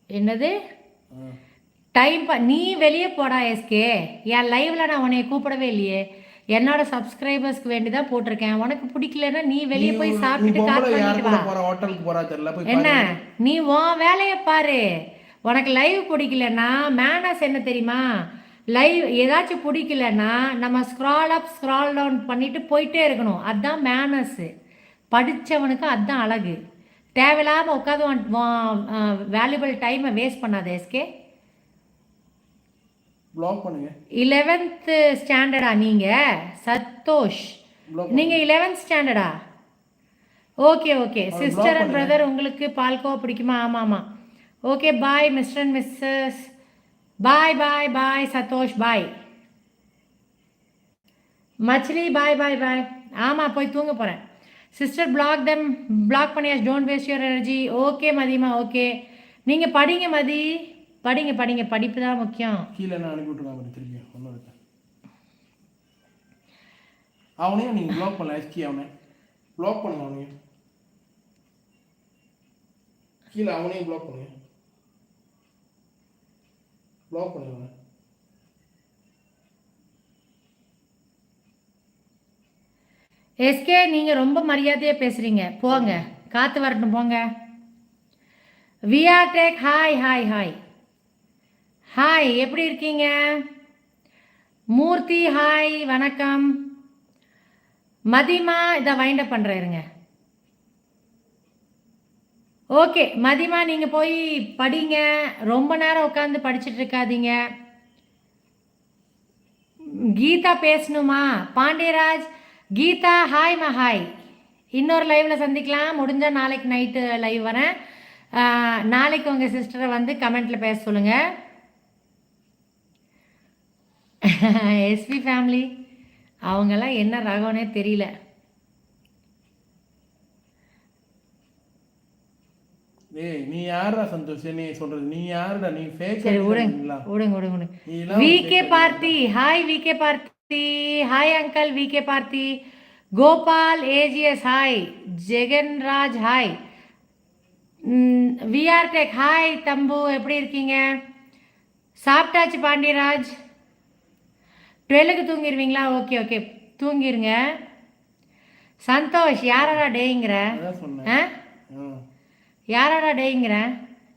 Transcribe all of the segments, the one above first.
என்னது டைம் நீ வெளியே போடா எஸ்கே. என் லைவ்ல நான் உன்னைய கூப்பிடவே இல்லையே. என்னோட சப்ஸ்கிரைபர்ஸ்க்கு வேண்டி தான் போட்டிருக்கேன். உனக்கு பிடிக்கலன்னா நீ வெளியே போய் சாப்பிட்டுட்டு கால் பண்ணிட்டு வா. என்ன நீ உன் வேலையை பாரு. உனக்கு லைவ் பிடிக்கலன்னா மேனஸ் என்ன தெரியுமா? லைவ் ஏதாச்சும் பிடிக்கலன்னா நம்ம ஸ்க்ரால் அப் ஸ்க்ரால் டவுன் பண்ணிட்டு போயிட்டே இருக்கணும். அதுதான் மேனஸு. படித்தவனுக்கு அதுதான் அழகு. தேவையில்லாமல் உட்காந்து வேல்யூபிள் டைமை வேஸ்ட் பண்ணாத எஸ்கே. ப்ளாக் பண்ணுங்க. 11th ஸ்டாண்டர்டா நீங்கள் சத்தோஷ்? நீங்கள் 11th ஸ்டாண்டர்டா? Okay okay. Sister and brother உங்களுக்கு பால்கோவா பிடிக்குமா? ஆமாம் ஆமாம். Okay bye mister and missus. Bye bye bye Santhosh bye. மச்லி பாய் பாய் பாய். ஆமாம் போய் தூங்க போகிறேன். Sister block them. பிளாக் பண்ணியாச்சு. Don't waste your energy. Okay மதிமா ஓகே. நீங்கள் படிங்க மதி. படிங்க படிங்க. படிப்பு தான் முக்கியம். கீழே நான் அனுப்பி விட்டுருக்காங்க திருப்பி ஒன்றும் இருக்கு. அவனையும் நீங்கள் ப்ளாக் பண்ணல. எஸ்கி அவனை ப்ளாக் பண்ணுங்க. அவனையும் கீழே அவனையும் ப்ளாக் பண்ணுங்க. ப்ளாக் பண்ணுங்க அவனை. எஸ்கே நீங்கள் ரொம்ப மரியாதையாக பேசுகிறீங்க. போங்க காற்று வரட்டும் போங்க. விஆர் டேக் ஹாய் ஹாய் ஹாய் ஹாய். எப்படி இருக்கீங்க? மூர்த்தி ஹாய் வணக்கம். மதிமா இதை வைண்டப் பண்ணுறேருங்க. ஓகே மதிமா நீங்கள் போய் படிங்க. ரொம்ப நேரம் உட்காந்து படிச்சுட்டு இருக்காதீங்க. கீதா பேசணுமா? பாண்டியராஜ் கீதா ஹாய்மா ஹாய். இன்னொரு லைவில் சந்திக்கலாம். முடிஞ்சால் நாளைக்கு நைட்டு லைவ் வரேன். நாளைக்கு உங்கள் சிஸ்டரை வந்து கமெண்ட்டில் பேச சொல்லுங்கள். எஸ்பி ஃபேமிலி அவங்கெல்லாம் என்ன ரகம்னே தெரியல. ஏய் நீ யாரா சந்தோஷ்? நீ சொல்றது நீ யாருடா? நீ ஃபேக். சரி விடுங்க விடுங்க விடுங்க. VK Parthi hi. VK Parthi hi uncle. VK Parthi. Gopal AGS hi. Jeganraj hi. VR tech hi. தம்பு எப்படி இருக்கீங்க? சாப்பிட்டாச்சு பாண்டியராஜ். 12க்கு தூங்கிடுவீங்களா? ஓகே ஓகே தூங்கிடுங்க. சந்தோஷ் யாரடா டேங்கிற? யாரடா டேங்கிற?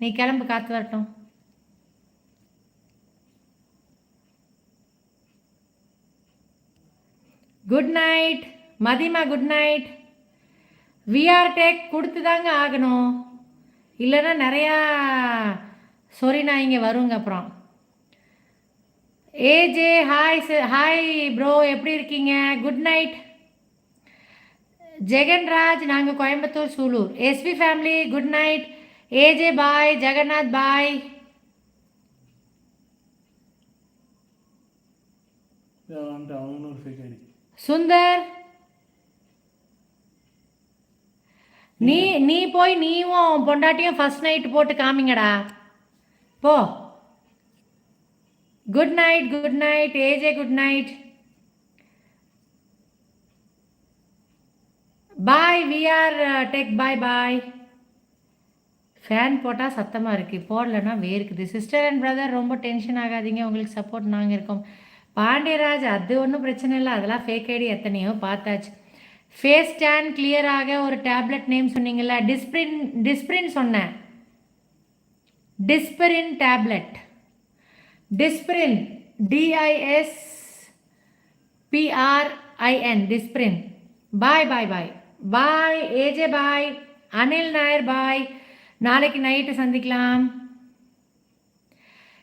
நீ கிளம்பு காற்று வரட்டும். குட் நைட் மதிமா. Good night. விஆர் டேக் கொடுத்து தாங்க ஆகணும். இல்லைன்னா நிறையா சொரினா இங்கே வருங்க அப்புறம். ஏஜே ஹாய் ஹாய் ப்ரோ எப்படி இருக்கீங்க? Good night. ஜெகன்ராஜ் நாங்கள் Coimbatore Sulur. SP family good night. AJ bye. Jagannath bye. Sundar நீ போய் நீயும் பொண்டாட்டியும் ஃபர்ஸ்ட் நைட் போட்டு காமிங்கடா போ. Good night good night. AJ good night. Bye VR tech bye bye. Fan போட்டால் சத்தமாக இருக்குது, போடலன்னா வேர்க்குது. சிஸ்டர் அண்ட் பிரதர் ரொம்ப டென்ஷன் ஆகாதீங்க, உங்களுக்கு சப்போர்ட் நாங்கள் இருக்கோம். பாண்டியராஜ் அது ஒன்றும் பிரச்சனை இல்லை, அதெல்லாம் ஃபேக் ஐடி எத்தனையோ பார்த்தாச்சு. ஃபேஸ் ஸ்கேன் கிளியராக ஒரு டேப்லெட் நேம் சொன்னீங்கல்ல? டிஸ்பிரின் சொன்னேன். Disprin tablet. Disprin DISPRIN Disprin. Bye bye bye bye. AJ bye. Anil Nair bye. நாளைக்கு நைட்டு சந்திக்கலாம்.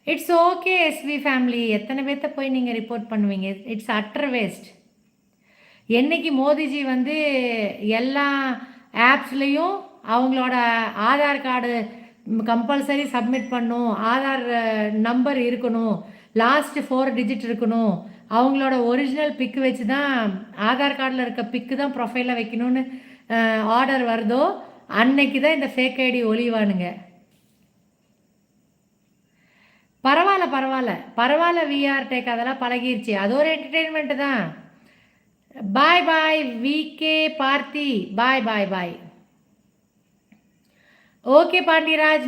It's okay SV family. எத்தனை பேர்த்த போய் நீங்கள் ரிப்போர்ட் பண்ணுவீங்க? It's utter waste. என்னைக்கு மோதிஜி வந்து எல்லா ஆப்ஸ்லேயும் அவங்களோட ஆதார் கார்டு கம்பல்சரி சப்மிட் பண்ணும், ஆதார் நம்பர் இருக்கணும், லாஸ்ட் 4 டிஜிட் இருக்கணும், அவங்களோட ஒரிஜினல் பிக்கு வச்சு தான் ஆதார் கார்டில் இருக்க பிக்கு தான் ப்ரொஃபைலில் வைக்கணும்னு ஆர்டர் வருதோ அன்னைக்கு தான் இந்த ஃபேக் ஐடி ஒளிவானுங்க. பரவாயில்ல பரவாயில்ல பரவாயில்ல. விஆர் டேக் அதெல்லாம் பழகிருச்சு, அது ஒரு என்டர்டெயின்மெண்ட்டு தான். பாய் பாய் விகே பார்த்தி. பாய் பாய் பாய். ஓகே பாண்டியராஜ்.